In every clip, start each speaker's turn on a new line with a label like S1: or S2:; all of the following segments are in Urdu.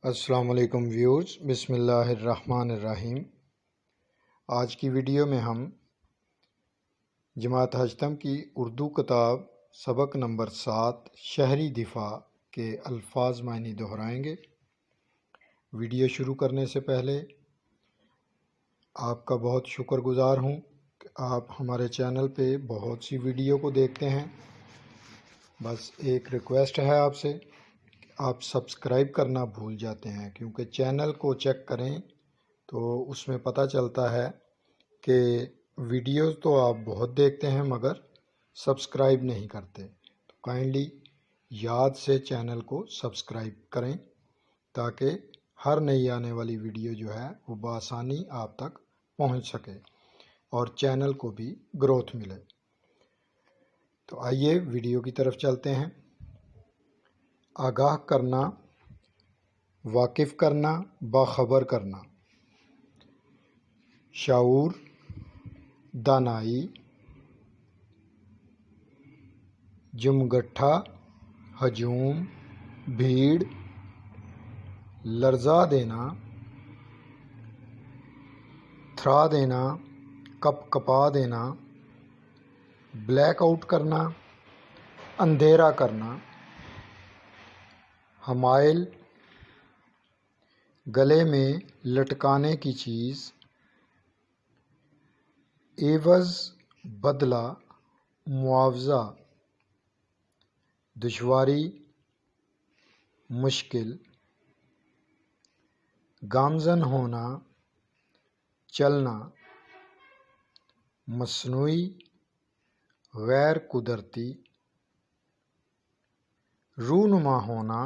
S1: السلام علیکم ویورز، بسم اللہ الرحمن الرحیم۔ آج کی ویڈیو میں ہم جماعت ہجتم کی اردو کتاب سبق نمبر 7 شہری دفاع کے الفاظ معنی دہرائیں گے۔ ویڈیو شروع کرنے سے پہلے آپ کا بہت شکر گزار ہوں کہ آپ ہمارے چینل پہ بہت سی ویڈیو کو دیکھتے ہیں۔ بس ایک ریکویسٹ ہے آپ سے، آپ سبسکرائب کرنا بھول جاتے ہیں، کیونکہ چینل کو چیک کریں تو اس میں پتہ چلتا ہے کہ ویڈیوز تو آپ بہت دیکھتے ہیں مگر سبسکرائب نہیں کرتے۔ تو کائنڈلی یاد سے چینل کو سبسکرائب کریں تاکہ ہر نئی آنے والی ویڈیو جو ہے وہ بآسانی آپ تک پہنچ سکے اور چینل کو بھی گروتھ ملے۔ تو آئیے ویڈیو کی طرف چلتے ہیں۔ آگاہ کرنا، واقف کرنا، باخبر کرنا، شعور، دانائی، جمگٹھا، ہجوم، بھیڑ، لرزا دینا، تھرا دینا، کپ کپا دینا، بلیک آؤٹ کرنا، اندھیرا کرنا، حمائل، گلے میں لٹکانے کی چیز، عوض، بدلہ، معاوضہ، دشواری، مشکل، گامزن ہونا، چلنا، مصنوعی، غیر قدرتی، رونما ہونا،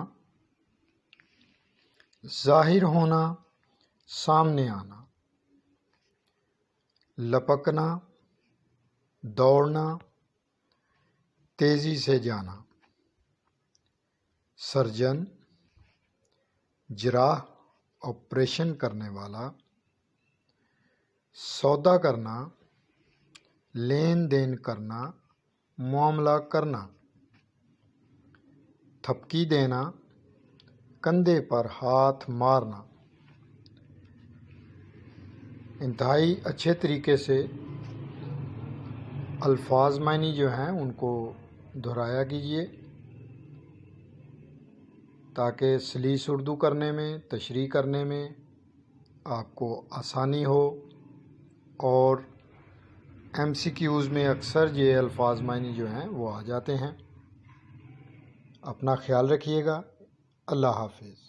S1: ظاہر ہونا، سامنے آنا، لپکنا، دوڑنا، تیزی سے جانا، سرجن، جراح، آپریشن کرنے والا، سودا کرنا، لین دین کرنا، معاملہ کرنا، تھپکی دینا، کندھے پر ہاتھ مارنا۔ انتہائی اچھے طریقے سے الفاظ معنی جو ہیں ان کو دہرایا کیجیے تاکہ سلیس اردو کرنے میں، تشریح کرنے میں آپ کو آسانی ہو، اور ایم سی کیوز میں اکثر یہ الفاظ معنی جو ہیں وہ آ جاتے ہیں۔ اپنا خیال رکھیے گا۔ اللہ حافظ۔